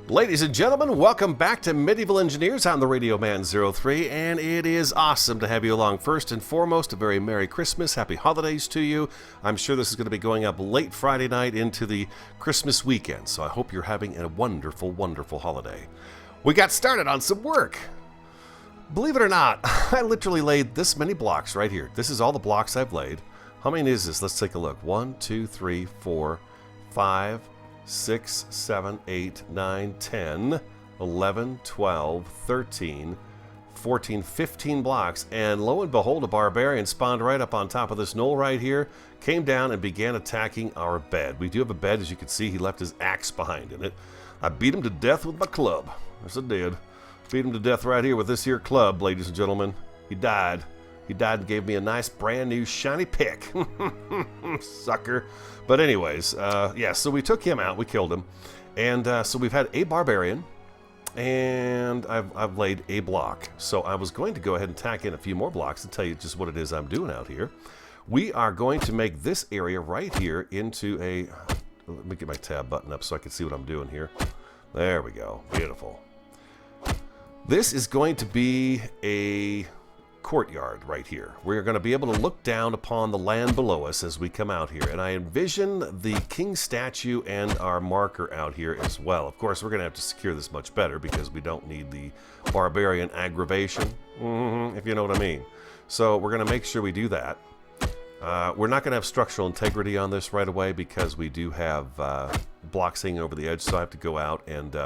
Ladies and gentlemen, welcome back to Medieval Engineers. I'm the Radio Man 03, and it is awesome to have you along. First and foremost, a very Merry Christmas, Happy Holidays to you. I'm sure this is going to be going up late Friday night into the Christmas weekend, so I hope you're having a wonderful, wonderful holiday. We got started on some work. Believe it or not, I literally laid this many blocks right here. This is all the blocks I've laid. How many is this? Let's take a look. 1, 2, 3, 4, 5, 6, 7, 8, 9, 10, 11, 12, 13, 14, 15 blocks. And lo and behold, a barbarian spawned right up on top of this knoll right here, came down and began attacking our bed. We do have a bed, as you can see. He left his axe behind in it. I beat him to death with my club. Yes, I did. Beat him to death right here with this here club, ladies and gentlemen. He died. He died and gave me a nice brand new shiny pick. Sucker. But anyways, yeah, so we took him out. We killed him. And so we've had a barbarian. And I've laid a block. So I was going to go ahead and tack in a few more blocks and tell you just what it is I'm doing out here. We are going to make this area right here into a... Let me get my tab button up so I can see what I'm doing here. There we go. Beautiful. This is going to be a courtyard right here. We're going to be able to look down upon the land below us as we come out here. And I envision the king statue and our marker out here as well. Of course, we're going to have to secure this much better because we don't need the barbarian aggravation, if you know what I mean. So we're going to make sure we do that. We're not going to have structural integrity on this right away because we do have blocks hanging over the edge, so I have to go out and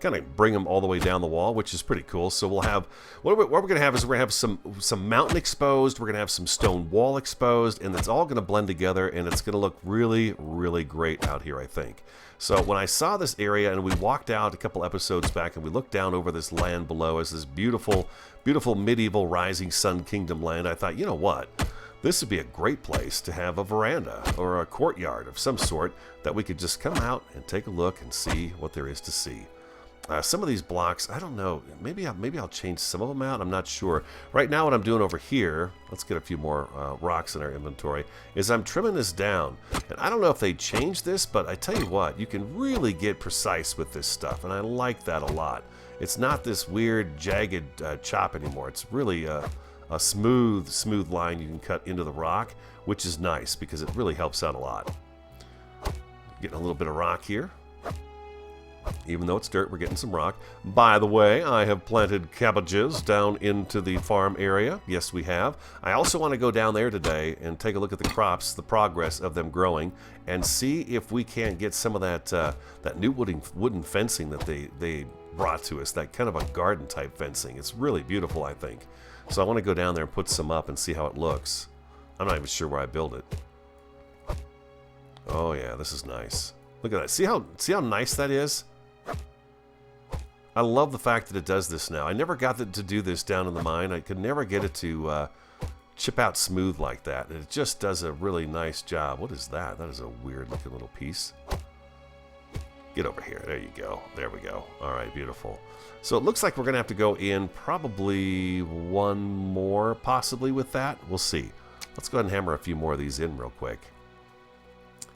kind of bring them all the way down the wall, which is pretty cool. So we'll have, what we're going to have is we're going to have some mountain exposed, we're going to have some stone wall exposed, and it's all going to blend together, and it's going to look really, really great out here, I think. So when I saw this area, and we walked out a couple episodes back, and we looked down over this land below us, this beautiful, beautiful medieval rising sun kingdom land, I thought, you know what? This would be a great place to have a veranda or a courtyard of some sort that we could just come out and take a look and see what there is to see. Some of these blocks, I don't know, maybe I'll change some of them out, I'm not sure. Right now what I'm doing over here, let's get a few more rocks in our inventory, is I'm trimming this down. And I don't know if they changed this, but I tell you what, you can really get precise with this stuff, and I like that a lot. It's not this weird, jagged chop anymore. It's really a smooth line you can cut into the rock, which is nice because it really helps out a lot. Getting a little bit of rock here. Even though it's dirt, we're getting some rock. By the way, I have planted cabbages down into the farm area. Yes, we have. I also want to go down there today and take a look at the crops, the progress of them growing, and see if we can't get some of that that new wooden fencing that they brought to us, that kind of a garden type fencing. It's really beautiful, I think. So I want to go down there and put some up and see how it looks. I'm not even sure where I build it. Oh yeah, this is nice. Look at that. See how nice that is? I love the fact that it does this now. I never got it to do this down in the mine. I could never get it to chip out smooth like that. And it just does a really nice job. What is that? That is a weird looking little piece. Get over here. There you go. There we go. All right, beautiful. So it looks like we're going to have to go in probably one more possibly with that. We'll see. Let's go ahead and hammer a few more of these in real quick.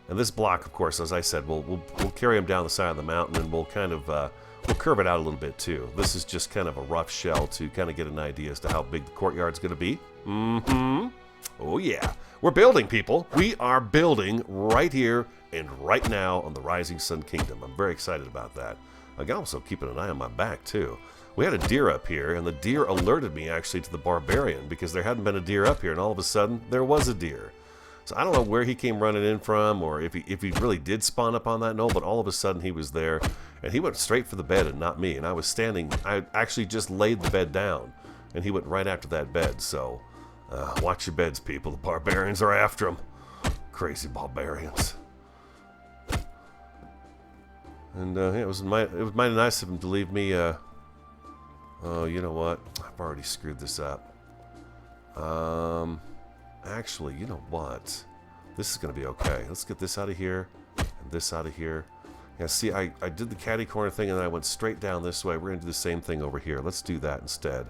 And this block, of course, as I said, we'll carry them down the side of the mountain, and we'll kind of we'll curve it out a little bit too. This is just kind of a rough shell to kind of get an idea as to how big the courtyard's going to be. Oh yeah, we're building, people. We are building right here and right now on the Rising Sun Kingdom. I'm very excited about that. I'm also keeping an eye on my back too. We had a deer up here, and the deer alerted me actually to the barbarian because there hadn't been a deer up here, and all of a sudden there was a deer. So I don't know where he came running in from, or if he really did spawn up on that knoll, but all of a sudden he was there, and he went straight for the bed and not me. And I was standing, I actually just laid the bed down, and he went right after that bed. So watch your beds, people. The barbarians are after him. Crazy barbarians. And yeah, it was mighty nice of him to leave me. Oh, you know what? I've already screwed this up. Actually, you know what? This is going to be okay. Let's get this out of here and this out of here. Yeah, see, I did the catty corner thing and then I went straight down this way. We're going to do the same thing over here. Let's do that instead.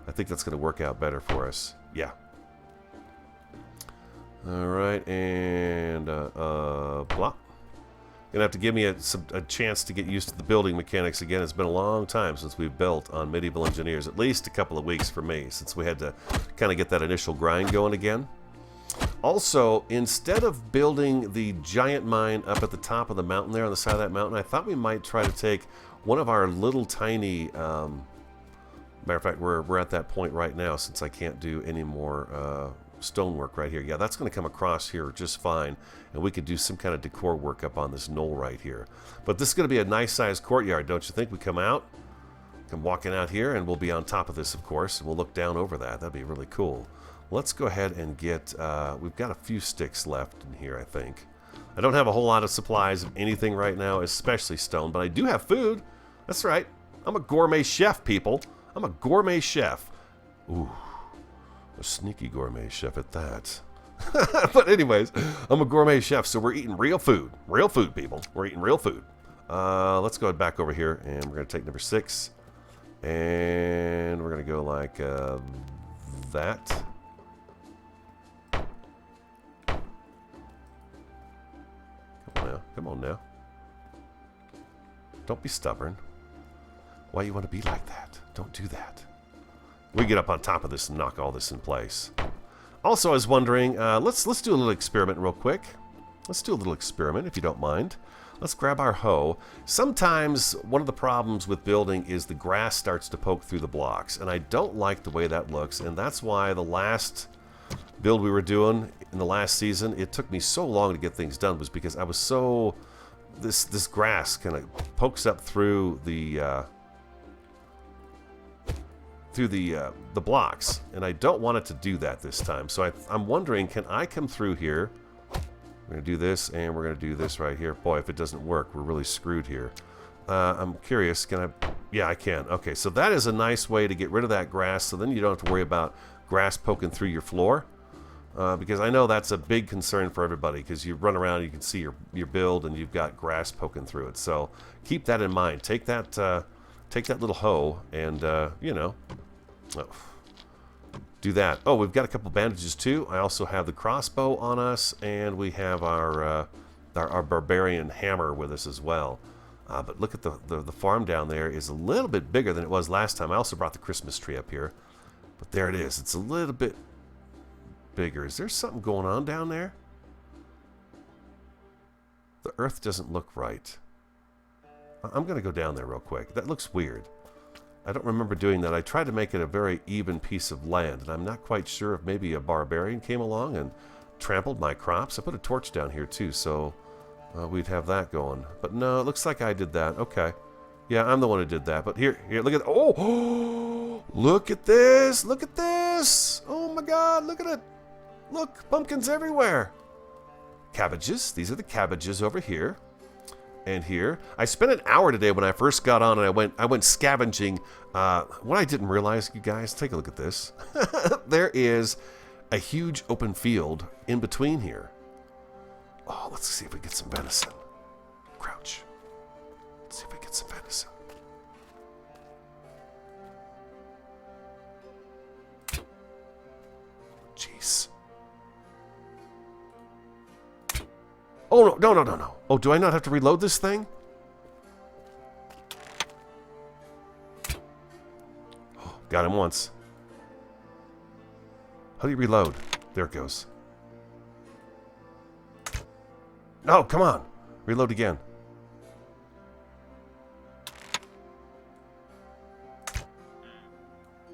I think that's going to work out better for us. Yeah. All right, and blah. Gonna have to give me a chance to get used to the building mechanics again. It's been a long time since we've built on Medieval Engineers, at least a couple of weeks for me, since we had to kind of get that initial grind going again. Also, instead of building the giant mine up at the top of the mountain there on the side of that mountain, I thought we might try to take one of our little tiny... matter of fact, we're at that point right now since I can't do any more stonework right here. Yeah, that's going to come across here just fine, and we could do some kind of decor work up on this knoll right here. But this is going to be a nice-sized courtyard, don't you think? We come walking out here, and we'll be on top of this, of course, and we'll look down over that. That'd be really cool. Let's go ahead and get... we've got a few sticks left in here, I think. I don't have a whole lot of supplies of anything right now, especially stone, but I do have food. That's right. I'm a gourmet chef, people. I'm a gourmet chef. Ooh. A sneaky gourmet chef at that. But anyways, I'm a gourmet chef, so we're eating real food. Real food, people. We're eating real food. Let's go back over here, and we're going to take number 6. And we're going to go like that. Come on now. Come on now. Don't be stubborn. Why you want to be like that? Don't do that. We get up on top of this and knock all this in place. Also, I was wondering, let's do a little experiment real quick. Let's do a little experiment, if you don't mind. Let's grab our hoe. Sometimes one of the problems with building is the grass starts to poke through the blocks, and I don't like the way that looks, and that's why the last build we were doing in the last season, it took me so long to get things done, was because I was so... This grass kind of pokes up through the blocks, and I don't want it to do that this time. So I'm wondering, can I come through here? We're going to do this, and we're going to do this right here. Boy, if it doesn't work, we're really screwed here. I'm curious, can I... Yeah, I can. Okay, so that is a nice way to get rid of that grass, so then you don't have to worry about grass poking through your floor. Because I know that's a big concern for everybody, because you run around, you can see your build, and you've got grass poking through it. So keep that in mind. Take that little hoe and, you know, do that. Oh, we've got a couple bandages too. I also have the crossbow on us, and we have our barbarian hammer with us as well. But look at the farm down there is a little bit bigger than it was last time. I also brought the Christmas tree up here. But there it is. It's a little bit bigger. Is there something going on down there? The earth doesn't look right. I'm going to go down there real quick. That looks weird. I don't remember doing that. I tried to make it a very even piece of land, and I'm not quite sure if maybe a barbarian came along and trampled my crops. I put a torch down here too, so we'd have that going. But no, it looks like I did that. Okay. Yeah, I'm the one who did that. But here, look at... Oh! Look at this! Look at this! Oh my god, look at it! Look, pumpkins everywhere! Cabbages. These are the cabbages over here. And here. I spent an hour today when I first got on, and I went scavenging. What I didn't realize, you guys, take a look at this. There is a huge open field in between here. Oh, let's see if we get some venison. Crouch. Let's see if we get some venison. Jeez. Oh, no. Oh, do I not have to reload this thing? Oh, got him once. How do you reload? There it goes. No, come on. Reload again.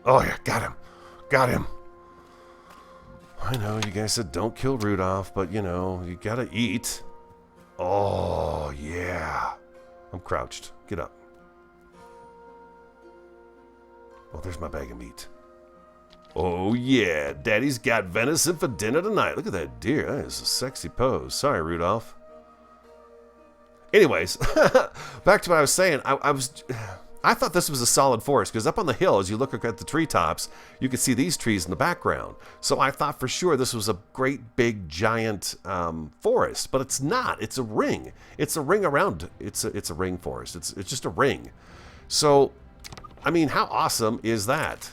Oh, yeah, got him. Got him. I know, you guys said don't kill Rudolph, but, you know, you gotta eat. Oh, yeah. I'm crouched. Get up. Oh, there's my bag of meat. Oh, yeah. Daddy's got venison for dinner tonight. Look at that deer. That is a sexy pose. Sorry, Rudolph. Anyways, back to what I was saying. I thought this was a solid forest, because up on the hill, as you look at the treetops, you can see these trees in the background. So I thought for sure this was a great big giant forest, but it's not. It's a ring. It's a ring around. It's a ring forest. It's just a ring. So, I mean, how awesome is that?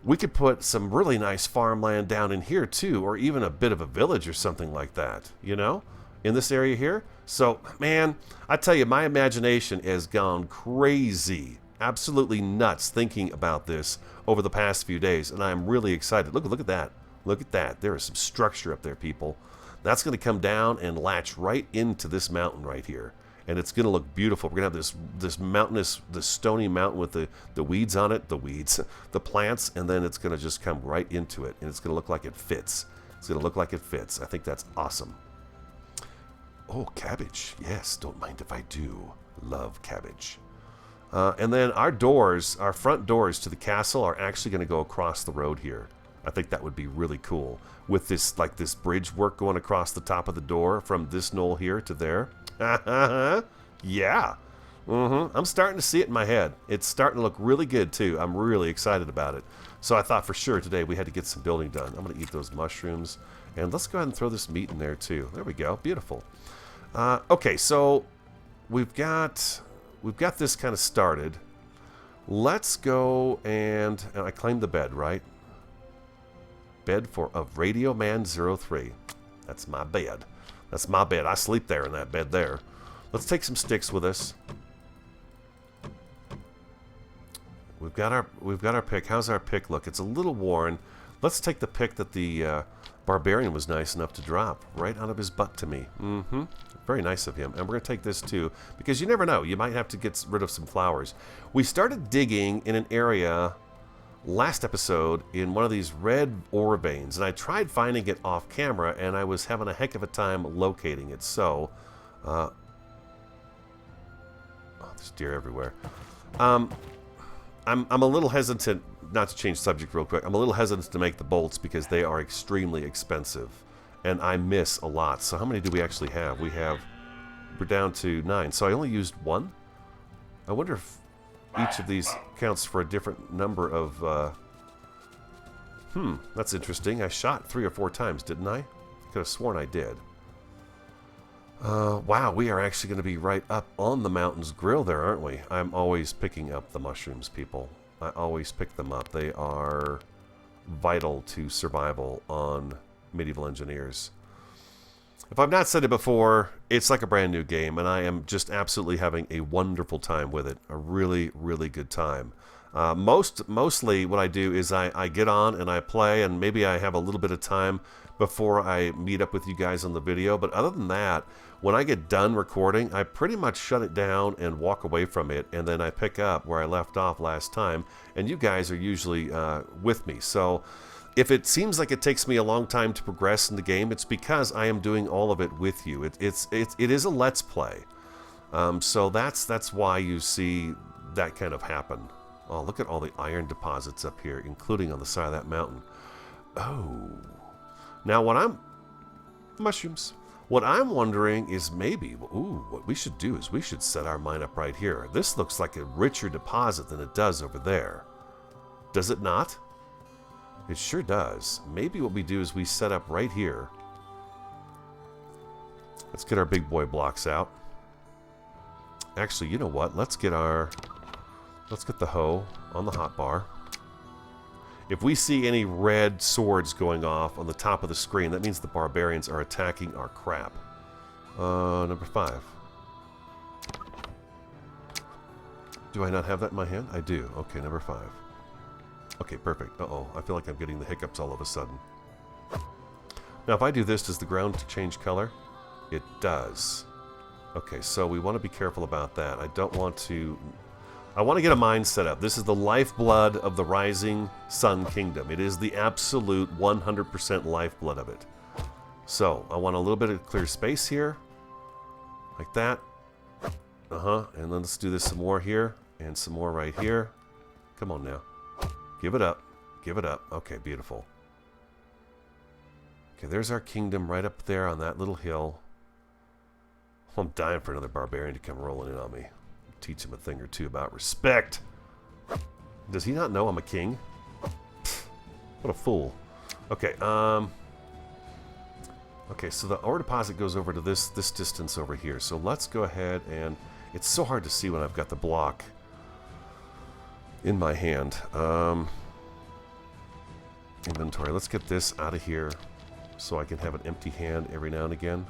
We could put some really nice farmland down in here too, or even a bit of a village or something like that, you know, in this area here. So, man, I tell you, my imagination has gone crazy, absolutely nuts thinking about this over the past few days, and I'm really excited. Look at that. Look at that. There is some structure up there, people. That's going to come down and latch right into this mountain right here. And it's going to look beautiful. We're going to have this mountainous, this stony mountain with the weeds on it, the plants, and then it's going to just come right into it, and it's going to look like it fits. It's going to look like it fits. I think that's awesome. Oh, cabbage. Yes, don't mind if I do. Love cabbage. And then our front doors to the castle are actually going to go across the road here. I think that would be really cool with this bridge work going across the top of the door from this knoll here to there. Yeah. I'm starting to see it in my head. It's starting to look really good too. I'm really excited about it. So I thought for sure today we had to get some building done. I'm going to eat those mushrooms, and let's go ahead and throw this meat in there too. There we go. Beautiful. Okay, so we've got this kind of started. Let's go and I claimed the bed, right? Bed of Radio Man 03. That's my bed. That's my bed. I sleep there in that bed there. Let's take some sticks with us. We've got our pick. How's our pick look? It's a little worn. Let's take the pick that the Barbarian was nice enough to drop right out of his butt to me. Very nice of him. And we're going to take this too, because you never know. You might have to get rid of some flowers. We started digging in an area last episode in one of these red ore veins, and I tried finding it off camera, and I was having a heck of a time locating it. So, oh, there's deer everywhere. I'm a little hesitant, not to change subject real quick, I'm a little hesitant to make the bolts because they are extremely expensive, and I miss a lot. So how many do we actually have? We're down to 9, so I only used 1? I wonder if each of these counts for a different number of, that's interesting. I shot 3 or 4 times, didn't I? Could have sworn I did. Wow, we are actually going to be right up on the mountain's grill there, aren't we? I'm always picking up the mushrooms, people. I always pick them up. They are vital to survival on Medieval Engineers. If I've not said it before, it's like a brand new game, and I am just absolutely having a wonderful time with it. A really, really good time. Mostly what I do is I get on and I play, and maybe I have a little bit of time before I meet up with you guys on the video. But other than that, when I get done recording, I pretty much shut it down and walk away from it, and then I pick up where I left off last time, and you guys are usually with me. So if it seems like it takes me a long time to progress in the game, it's because I am doing all of it with you. It is a let's play. So that's why you see that kind of happen. Oh, look at all the iron deposits up here, including on the side of that mountain. Oh. Now mushrooms. What I'm wondering is maybe, what we should do is we should set our mine up right here. This looks like a richer deposit than it does over there. Does it not? It sure does. Maybe what we do is we set up right here. Let's get our big boy blocks out. Actually, you know what? Let's get the hoe on the hotbar. If we see any red swords going off on the top of the screen, that means the barbarians are attacking our crap. Number 5. Do I not have that in my hand? I do. Okay, number 5. Okay, perfect. Uh-oh, I feel like I'm getting the hiccups all of a sudden. Now, if I do this, does the ground change color? It does. Okay, so we want to be careful about that. I want to get a mine set up. This is the lifeblood of the Rising Sun Kingdom. It is the absolute 100% lifeblood of it. So, I want a little bit of clear space here. Like that. And then let's do this some more here. And some more right here. Come on now. Give it up. Give it up. Okay, beautiful. Okay, there's our kingdom right up there on that little hill. I'm dying for another barbarian to come rolling in on me. Teach him a thing or two about respect. Does he not know I'm a king? What a fool. Okay, okay, so the ore deposit goes over to this distance over here. So let's go ahead and... It's so hard to see when I've got the block in my hand. Inventory. Let's get this out of here so I can have an empty hand every now and again.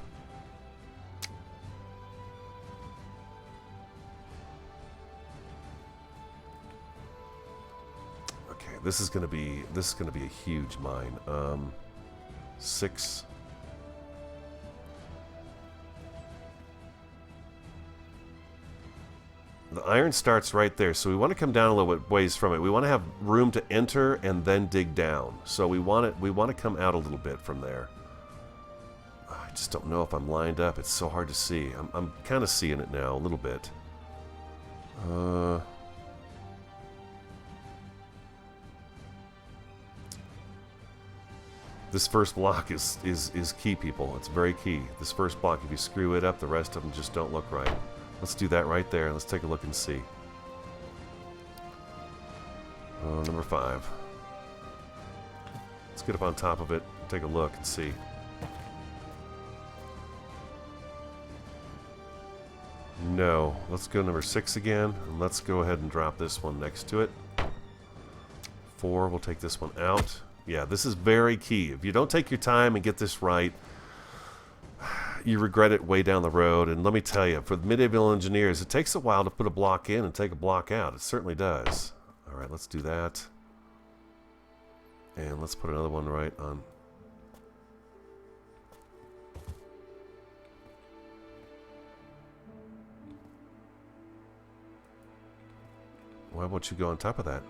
This is gonna be a huge mine. 6. The iron starts right there, so we want to come down a little bit ways from it. We want to have room to enter and then dig down. So we want to come out a little bit from there. I just don't know if I'm lined up. It's so hard to see. I'm kind of seeing it now a little bit. This first block is key, people. It's very key. This first block, if you screw it up, the rest of them just don't look right. Let's do that right there. Let's take a look and see. Number 5. Let's get up on top of it, take a look and see. No. Let's go number 6 again, and let's go ahead and drop this one next to it. 4, we'll take this one out. Yeah, this is very key. If you don't take your time and get this right, you regret it way down the road. And let me tell you, for the medieval engineers, it takes a while to put a block in and take a block out. It certainly does. All right, let's do that. And let's put another one right on. Why won't you go on top of that?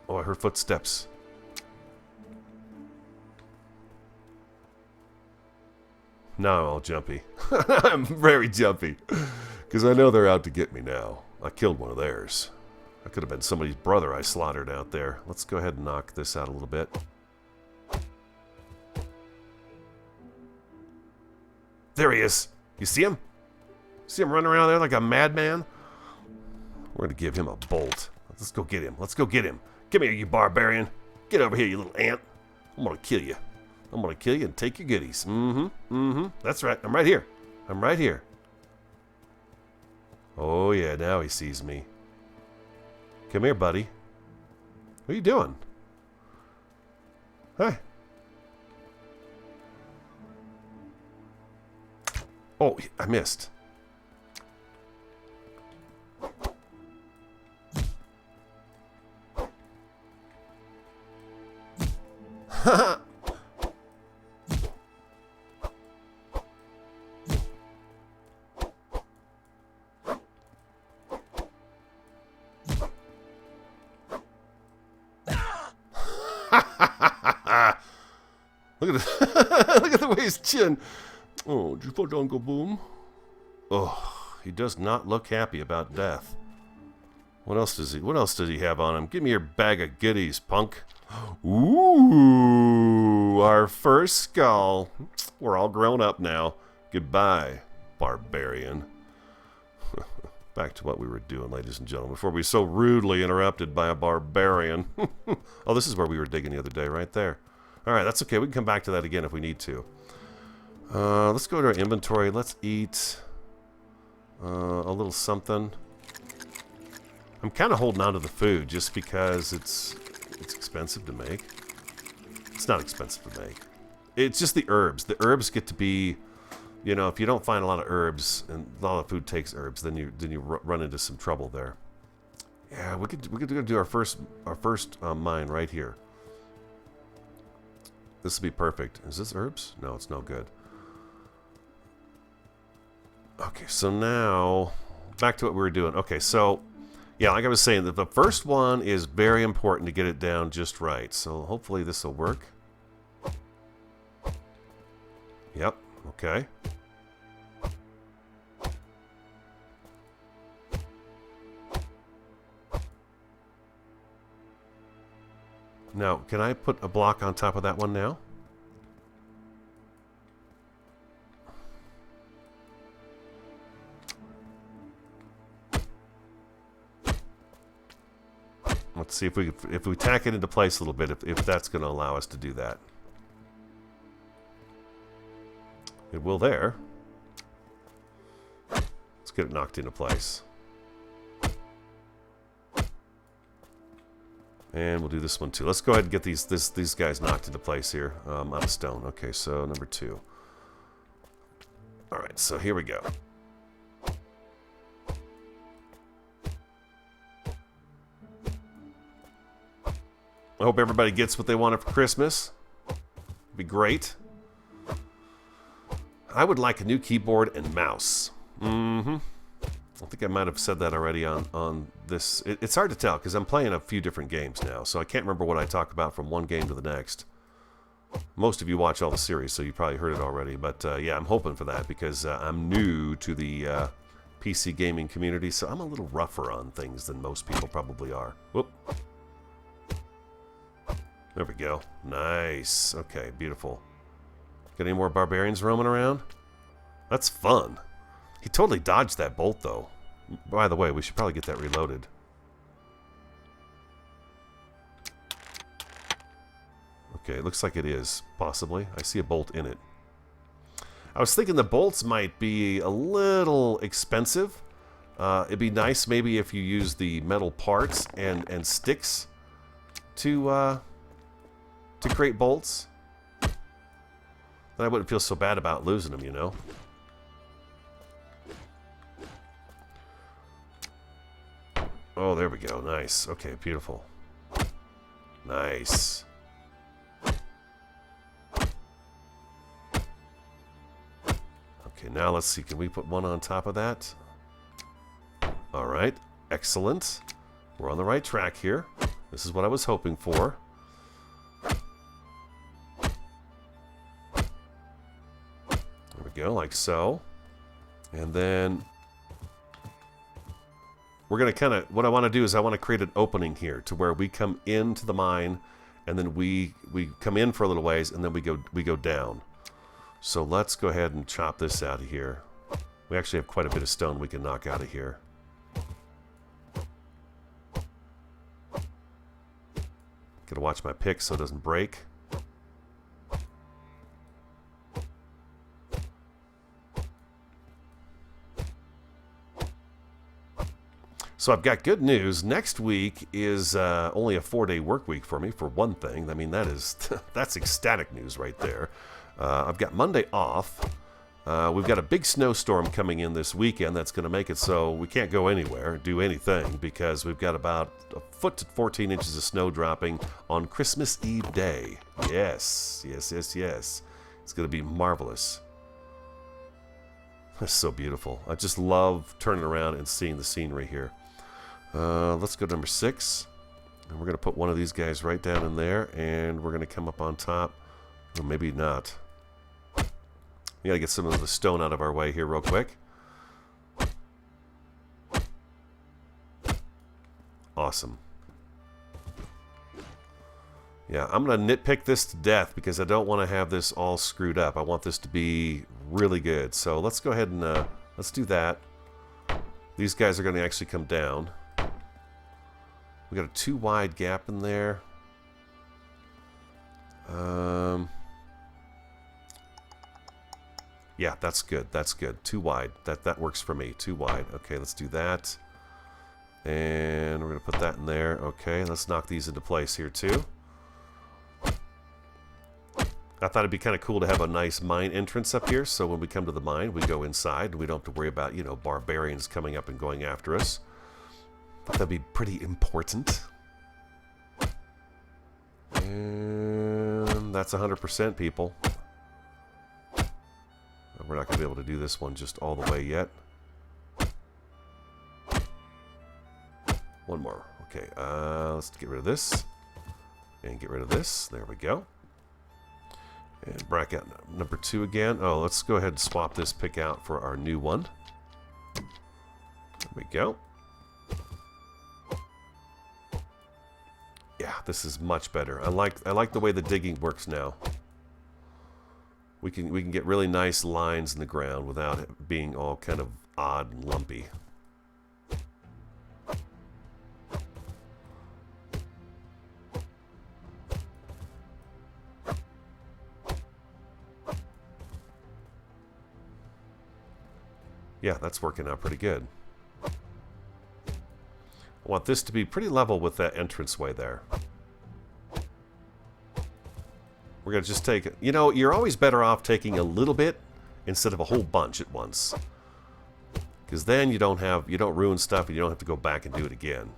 Oh, I heard footsteps. Now I'm all jumpy. I'm very jumpy. Because I know they're out to get me now. I killed one of theirs. That could have been somebody's brother I slaughtered out there. Let's go ahead and knock this out a little bit. There he is. You see him? See him running around there like a madman? We're going to give him a bolt. Let's go get him. Let's go get him. Come here, you barbarian. Get over here, you little ant. I'm going to kill you. I'm going to kill you and take your goodies. That's right. I'm right here. I'm right here. Oh, yeah. Now he sees me. Come here, buddy. What are you doing? Hi. Oh, I missed. Look at the look at the way his chin. Oh, did you put on go boom? Oh, he does not look happy about death. What else does he have on him? Give me your bag of goodies, punk. Ooh, our first skull. We're all grown up now. Goodbye, barbarian. Back to what we were doing, ladies and gentlemen, before we were so rudely interrupted by a barbarian. Oh, this is where we were digging the other day, right there. All right, that's okay. We can come back to that again if we need to. Let's go to our inventory. Let's eat a little something. I'm kind of holding on to the food just because it's expensive to make. It's not expensive to make. It's just the herbs. The herbs get to be, you know, if you don't find a lot of herbs and a lot of food takes herbs, then you run into some trouble there. Yeah, we could do our first mine right here. This would be perfect. Is this herbs? No, it's no good. Okay, so now back to what we were doing. Okay, so yeah, like I was saying, the first one is very important to get it down just right. So hopefully this will work. Yep, okay. Now, can I put a block on top of that one now? Let's see if we tack it into place a little bit, if that's going to allow us to do that. It will there. Let's get it knocked into place. And we'll do this one too. Let's go ahead and get these guys knocked into place here out of stone. Okay, so number 2. All right, so here we go. I hope everybody gets what they wanted for Christmas. It'd be great. I would like a new keyboard and mouse. I think I might have said that already on this. It's hard to tell because I'm playing a few different games now, so I can't remember what I talk about from one game to the next. Most of you watch all the series, so you probably heard it already. But yeah, I'm hoping for that because I'm new to the PC gaming community, so I'm a little rougher on things than most people probably are. Whoop. There we go. Nice. Okay, beautiful. Got any more barbarians roaming around? That's fun. He totally dodged that bolt, though. By the way, we should probably get that reloaded. Okay, looks like it is, possibly. I see a bolt in it. I was thinking the bolts might be a little expensive. It'd be nice maybe if you use the metal parts and sticks to create bolts. Then I wouldn't feel so bad about losing them, you know? Oh, there we go. Nice. Okay, beautiful. Nice. Okay, now let's see. Can we put one on top of that? All right. Excellent. We're on the right track here. This is what I was hoping for. There we go, like so. And then we're going to kind of, what I want to do is I want to create an opening here to where we come into the mine and then we come in for a little ways and then we go down. So let's go ahead and chop this out of here. We actually have quite a bit of stone we can knock out of here. Gotta watch my pick so it doesn't break. So I've got good news. Next week is only a 4-day work week for me, for one thing. I mean, that's ecstatic news right there. I've got Monday off. We've got a big snowstorm coming in this weekend that's going to make it so we can't go anywhere, do anything, because we've got about a foot to 14 inches of snow dropping on Christmas Eve day. Yes, yes, yes, yes. It's going to be marvelous. That's so beautiful. I just love turning around and seeing the scenery here. Let's go to number 6. And we're going to put one of these guys right down in there, and we're going to come up on top. Or maybe not. We got to get some of the stone out of our way here real quick. Awesome. Yeah, I'm going to nitpick this to death because I don't want to have this all screwed up. I want this to be really good. So let's go ahead and let's do that. These guys are going to actually come down. We got a too wide gap in there. Yeah, that's good. That's good. Too wide. That works for me. Too wide. Okay, let's do that. And we're going to put that in there. Okay, let's knock these into place here too. I thought it'd be kind of cool to have a nice mine entrance up here, so when we come to the mine, we go inside. We don't have to worry about, you know, barbarians coming up and going after us. Thought that'd be pretty important. And that's 100%, people. We're not going to be able to do this one just all the way yet. One more. Okay, let's get rid of this. And get rid of this. There we go. And bracket number 2 again. Oh, let's go ahead and swap this pick out for our new one. There we go. Yeah, this is much better. I like the way the digging works now. We can get really nice lines in the ground without it being all kind of odd and lumpy. Yeah, that's working out pretty good. I want this to be pretty level with that entranceway there. We're going to just take, you know, you're always better off taking a little bit instead of a whole bunch at once. Because then you don't ruin stuff and you don't have to go back and do it again.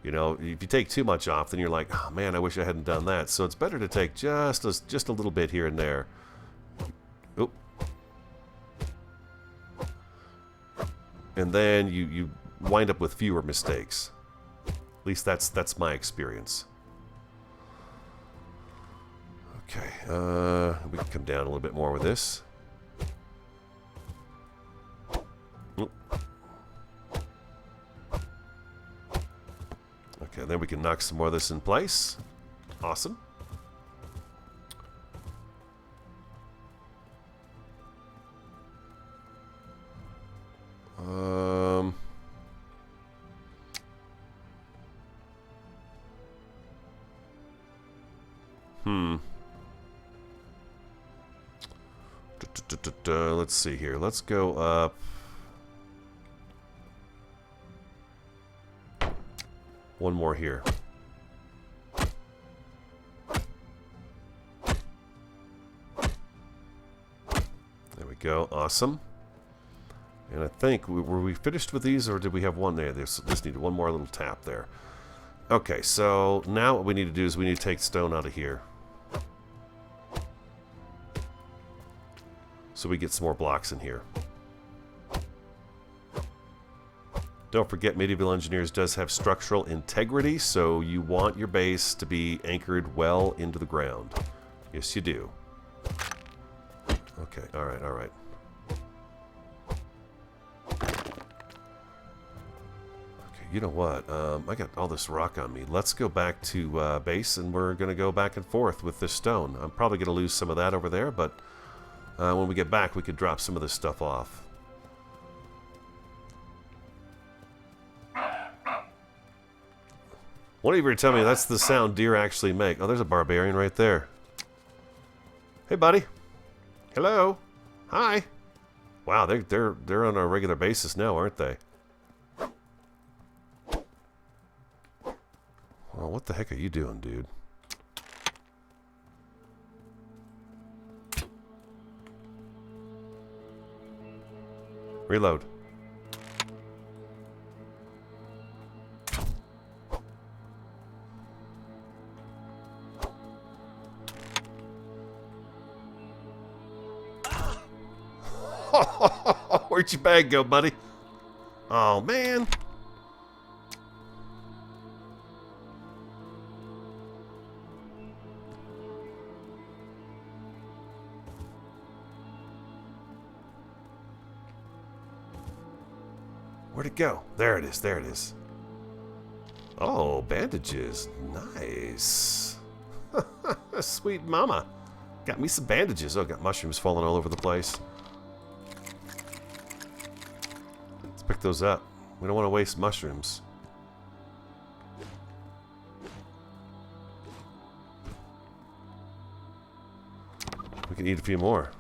You know, if you take too much off, then you're like, oh man, I wish I hadn't done that. So it's better to take just a little bit here and there. Oop. And then you wind up with fewer mistakes. At least that's my experience. Okay, we can come down a little bit more with this. Oop. Okay, then we can knock some more of this in place. Awesome. Let's see here. Let's go up. One more here. There we go. Awesome. And I think, were we finished with these, or did we have one there? This needed one more little tap there. Okay, so now what we need to do is we need to take stone out of here. So we get some more blocks in here. Don't forget, Medieval Engineers does have structural integrity, so you want your base to be anchored well into the ground. Yes, you do. Okay, alright, alright. Okay, you know what? I got all this rock on me. Let's go back to base, and we're going to go back and forth with this stone. I'm probably going to lose some of that over there, but when we get back, we could drop some of this stuff off. One of you tell me that's the sound deer actually make. Oh, there's a barbarian right there. Hey, buddy. Hello. Hi. Wow, they're on a regular basis now, aren't they? Well, what the heck are you doing, dude? Reload. Where'd your bag go, buddy? Oh, man. Where'd it go? There it is. There it is. Oh, bandages. Nice. Sweet mama. Got me some bandages. Oh, got mushrooms falling all over the place. Let's pick those up. We don't want to waste mushrooms. We can eat a few more.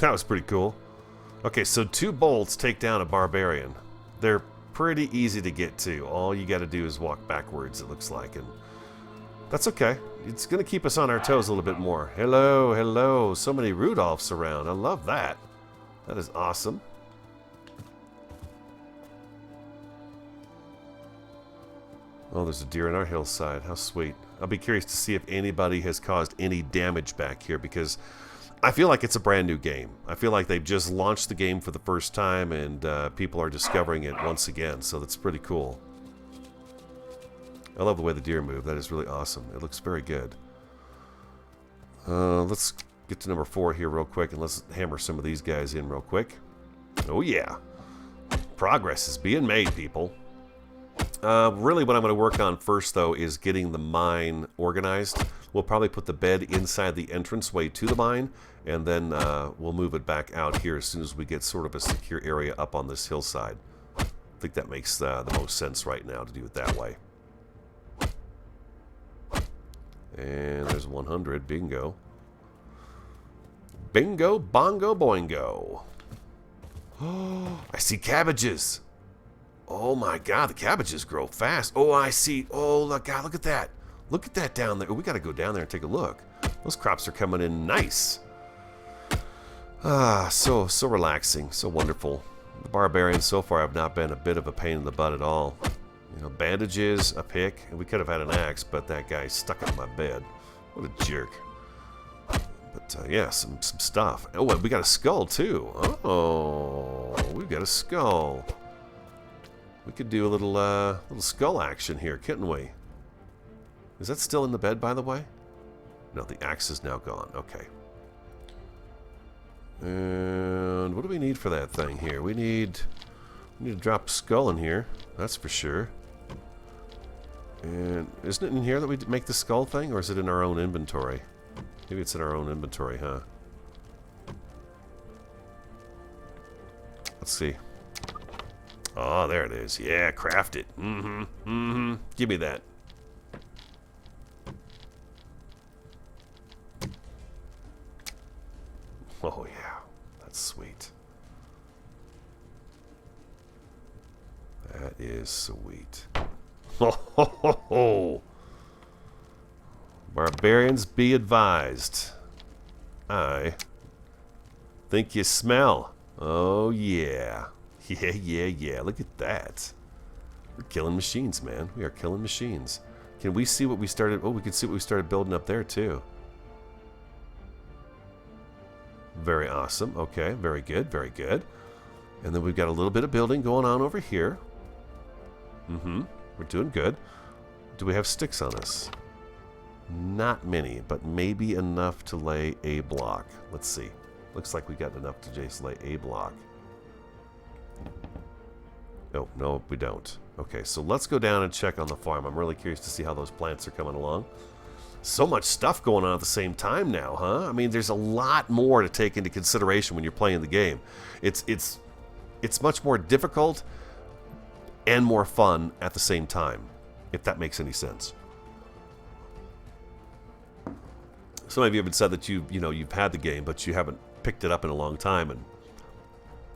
That was pretty cool. Okay, so 2 bolts take down a barbarian. They're pretty easy to get to. All you got to do is walk backwards, it looks like, and that's okay. It's going to keep us on our toes a little bit more. Hello, hello. So many Rudolphs around. I love that. That is awesome. Oh, there's a deer on our hillside. How sweet. I'll be curious to see if anybody has caused any damage back here, because I feel like it's a brand new game. I feel like they've just launched the game for the first time, and people are discovering it once again, so that's pretty cool. I love the way the deer move. That is really awesome. It looks very good. Let's get to number 4 here real quick, and let's hammer some of these guys in real quick. Oh yeah. Progress is being made, people. Really what I'm going to work on first, though, is getting the mine organized. We'll probably put the bed inside the entranceway to the mine, and then we'll move it back out here as soon as we get sort of a secure area up on this hillside. I think that makes the most sense right now to do it that way. And there's 100. Bingo. Bingo, bongo, boingo. Oh, I see cabbages. Oh my god, the cabbages grow fast. Oh, I see. Oh, look, God, look at that. Look at that down there. Oh, we got to go down there and take a look. Those crops are coming in nice. Ah, so relaxing, so wonderful. The Barbarians so far have not been a bit of a pain in the butt at all. You know, bandages, a pick, and we could have had an axe, but that guy stuck on my bed. What a jerk. But yeah, some stuff. Oh, we got a skull too. Oh, we've got a skull. We could do a little skull action here, couldn't we? Is that still in the bed, by the way? No, the axe is now gone. Okay. And what do we need for that thing here? We need to drop a skull in here. That's for sure. And isn't it in here that we make the skull thing, or is it in our own inventory? Maybe it's in our own inventory, huh? Let's see. Oh, there it is. Yeah, craft it. Give me that. Oh, yeah. That's sweet. That is sweet. Ho, ho, ho, ho. Barbarians, be advised. I think you smell. Oh, yeah. Yeah. Look at that. We're killing machines, man. We are killing machines. Can we see what we started? Oh, we can see what we started building up there, too. Very awesome. Okay, very good, very good. And then we've got a little bit of building going on over here. We're doing good. Do we have sticks on us? Not many, but maybe enough to lay a block. Let's see. Looks like we got enough to just lay a block. Oh, no, we don't. Okay, so let's go down and check on the farm. I'm really curious to see how those plants are coming along. So much stuff going on at the same time now, huh? I mean, there's a lot more to take into consideration when you're playing the game. It's much more difficult and more fun at the same time, if that makes any sense. Some of you have said that you've had the game, but you haven't picked it up in a long time, and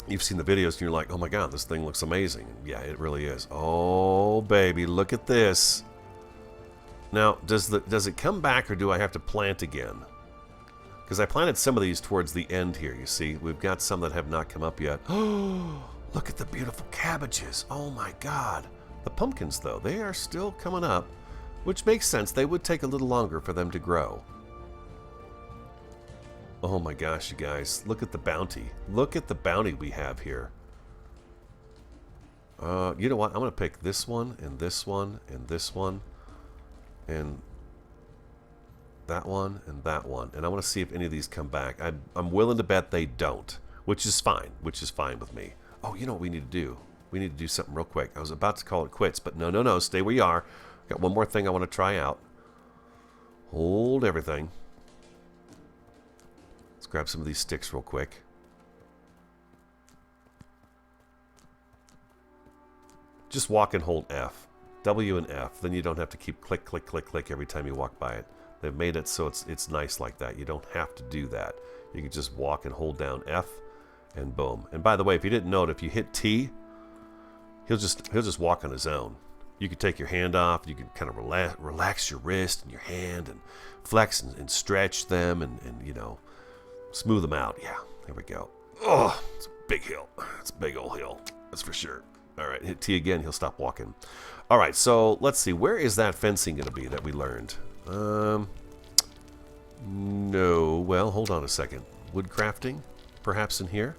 you've seen the videos and you're like, oh my god, this thing looks amazing. Yeah, it really is. Oh baby, look at this. Now, does it come back, or do I have to plant again? Because I planted some of these towards the end here, you see. We've got some that have not come up yet. Oh, look at the beautiful cabbages. Oh my god. The pumpkins, though, they are still coming up, which makes sense. They would take a little longer for them to grow. Oh my gosh, you guys. Look at the bounty. Look at the bounty we have here. You know what? I'm going to pick this one, and this one, and this one. And that one and that one, and I want to see if any of these come back. I'm willing to bet they don't, which is fine with me. Oh, you know what we need to do? We need to do something real quick. I was about to call it quits, but no, stay where you are. Got one more thing I want to try out. Hold everything. Let's grab some of these sticks real quick. Just walk and hold F. W and F, then you don't have to keep click, click, click, click every time you walk by it. They've made it so it's nice like that. You don't have to do that. You can just walk and hold down F, and boom. And by the way, if you didn't know it, if you hit T, he'll just walk on his own. You can take your hand off. You can kind of relax your wrist and your hand and flex and stretch them and you know, smooth them out. Yeah, there we go. Oh, it's a big hill. It's a big old hill. That's for sure. All right, hit T again. He'll stop walking. All right, so let's see. Where is that fencing going to be that we learned? No. Well, hold on a second. Wood crafting? Perhaps in here?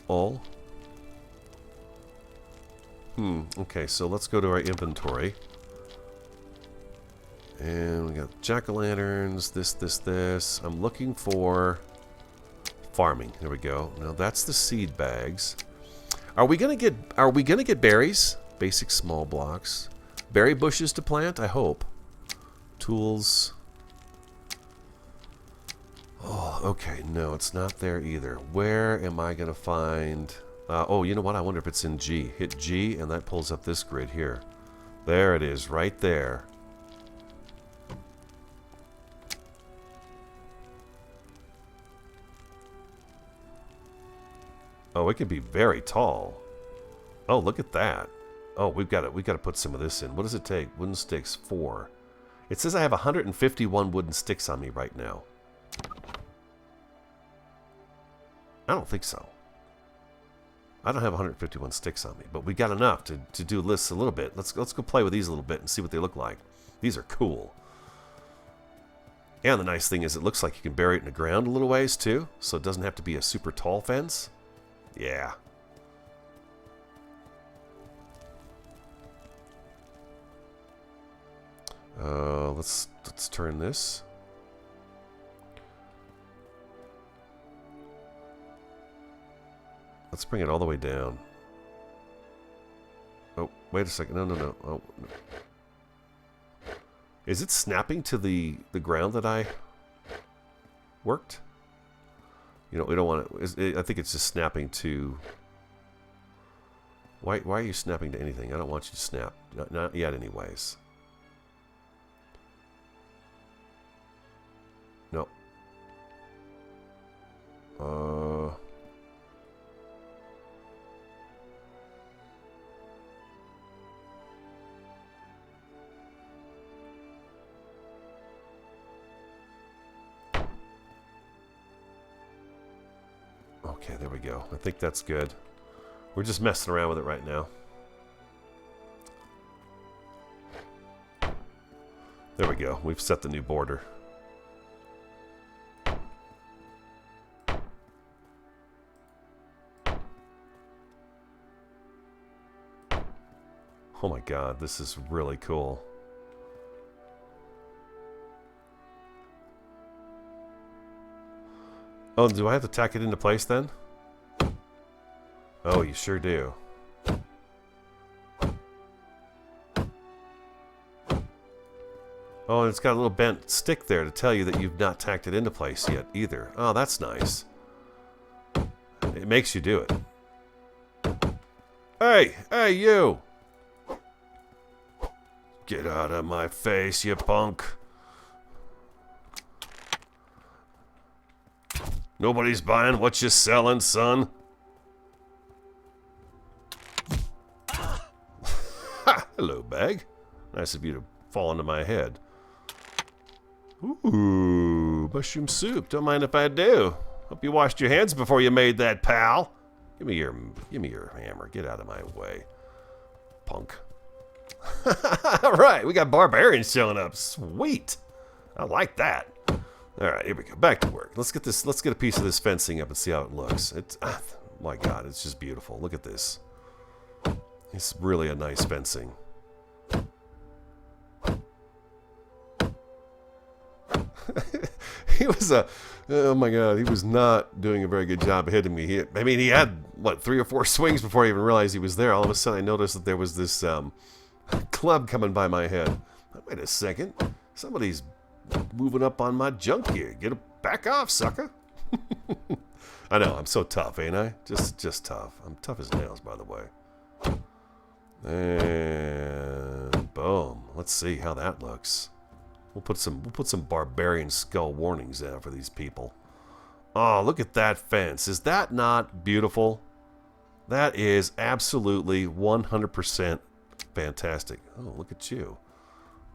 All? Okay, so let's go to our inventory. And we got jack-o'-lanterns, this. I'm looking for farming. There we go. Now that's the seed bags. Are we gonna get berries? Basic small blocks. Berry bushes to plant, I hope. Tools. Oh, okay. No, it's not there either. Where am I gonna find... oh, you know what? I wonder if it's in G. Hit G, and that pulls up this grid here. There it is, right there. Oh, it can be very tall. Oh, look at that. Oh, we've got to put some of this in. What does it take? Wooden sticks, 4. It says I have 151 wooden sticks on me right now. I don't think so. I don't have 151 sticks on me, but we got enough to do lists a little bit. Let's go play with these a little bit and see what they look like. These are cool. And the nice thing is it looks like you can bury it in the ground a little ways too, so it doesn't have to be a super tall fence. Yeah. Let's turn this. Let's bring it all the way down. Oh, wait a second. No, no, no. Oh, no. Is it snapping to the ground that I worked? You know, we don't want it. I think it's just snapping to... Why are you snapping to anything? I don't want you to snap. Not yet anyways. No. Okay, there we go. I think that's good. We're just messing around with it right now. There we go. We've set the new border. Oh my god, this is really cool. Oh, do I have to tack it into place then? Oh, you sure do. Oh, and it's got a little bent stick there to tell you that you've not tacked it into place yet either. Oh, that's nice. It makes you do it. Hey! Hey, you! Get out of my face, you punk. Nobody's buying what you're selling, son. Ha! Hello, bag. Nice of you to fall into my head. Ooh, mushroom soup. Don't mind if I do. Hope you washed your hands before you made that, pal. Give me your hammer. Get out of my way, punk. All right, we got barbarians showing up. Sweet. I like that. All right, here we go. Back to work. Let's get this. Let's get a piece of this fencing up and see how it looks. It's my God, it's just beautiful. Look at this. It's really a nice fencing. He was oh my God, he was not doing a very good job of hitting me. He had what 3 or 4 swings before I even realized he was there. All of a sudden, I noticed that there was this club coming by my head. Wait a second, somebody's moving up on my junk here. Get it back off, sucker. I know, I'm so tough, ain't I? Just tough. I'm tough as nails, by the way. And boom. Let's see how that looks. We'll put some barbarian skull warnings out for these people. Oh, look at that fence. Is that not beautiful? That is absolutely 100% fantastic. Oh, look at you.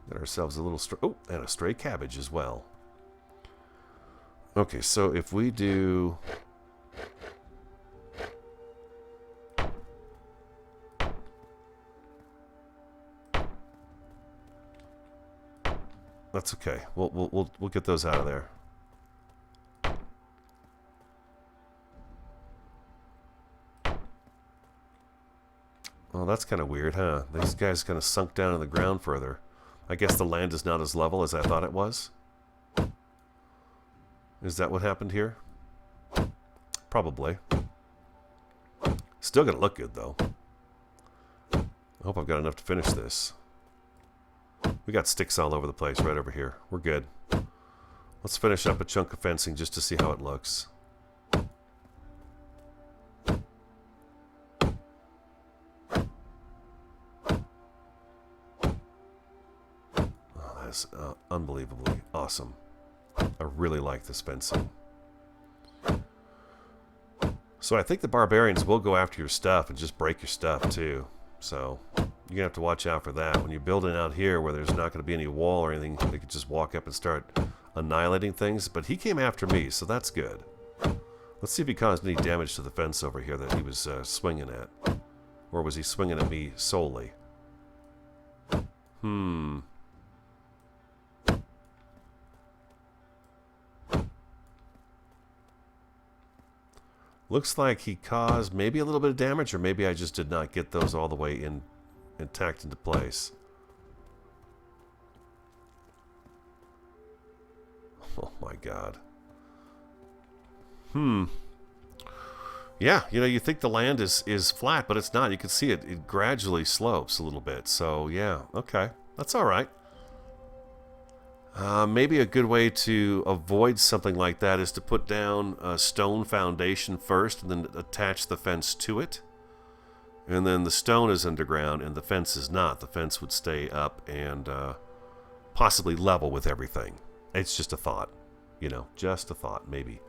Got ourselves a little oh, and a stray cabbage as well. Okay, so if we do that's okay. We'll get those out of there. Well, that's kind of weird, huh? These guys kind of sunk down in the ground further. I guess the land is not as level as I thought it was. Is that what happened here? Probably. Still gonna look good, though. I hope I've got enough to finish this. We got sticks all over the place right over here. We're good. Let's finish up a chunk of fencing just to see how it looks. Oh, that's unbelievably awesome. I really like this fencing. So I think the barbarians will go after your stuff and just break your stuff too. So you're going to have to watch out for that. When you're building out here where there's not going to be any wall or anything, they could just walk up and start annihilating things. But he came after me, so that's good. Let's see if he caused any damage to the fence over here that he was swinging at. Or was he swinging at me solely? Looks like he caused maybe a little bit of damage, or maybe I just did not get those all the way intact into place. Oh my God. Yeah, you know, you think the land is flat, but it's not. You can see it gradually slopes a little bit. So, yeah, okay. That's all right. Maybe a good way to avoid something like that is to put down a stone foundation first and then attach the fence to it. And then the stone is underground and the fence is not. The fence would stay up and possibly level with everything. It's just a thought. You know, just a thought. Maybe.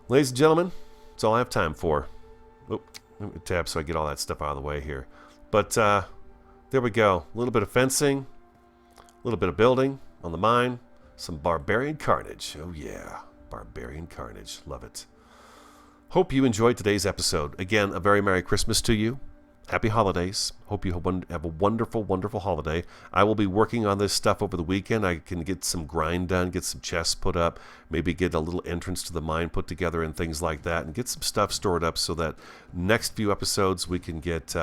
Ladies and gentlemen, that's all I have time for. Oh, let me tab so I get all that stuff out of the way here. But there we go. A little bit of fencing, a little bit of building on the mine, some barbarian carnage. Oh yeah, barbarian carnage. Love it. Hope you enjoyed today's episode. Again, a very Merry Christmas to you. Happy holidays. Hope you have a wonderful, wonderful holiday. I will be working on this stuff over the weekend. I can get some grind done, get some chests put up, maybe get a little entrance to the mine put together and things like that, and get some stuff stored up so that next few episodes we can get,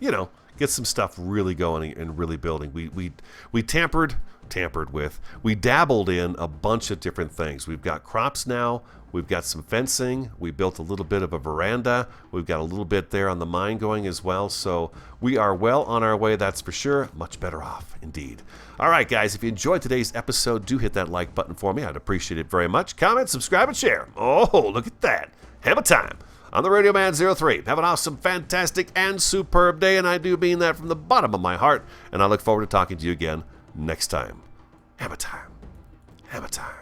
get some stuff really going and really building. We tampered with. We dabbled in a bunch of different things. We've got crops now. We've got some fencing. We built a little bit of a veranda. We've got a little bit there on the mine going as well. So we are well on our way, that's for sure. Much better off, indeed. All right, guys, if you enjoyed today's episode, do hit that like button for me. I'd appreciate it very much. Comment, subscribe, and share. Oh, look at that. Have a time. I'm the Radio Man 03. Have an awesome, fantastic, and superb day, and I do mean that from the bottom of my heart. And I look forward to talking to you again next time. Have a time. Have a time.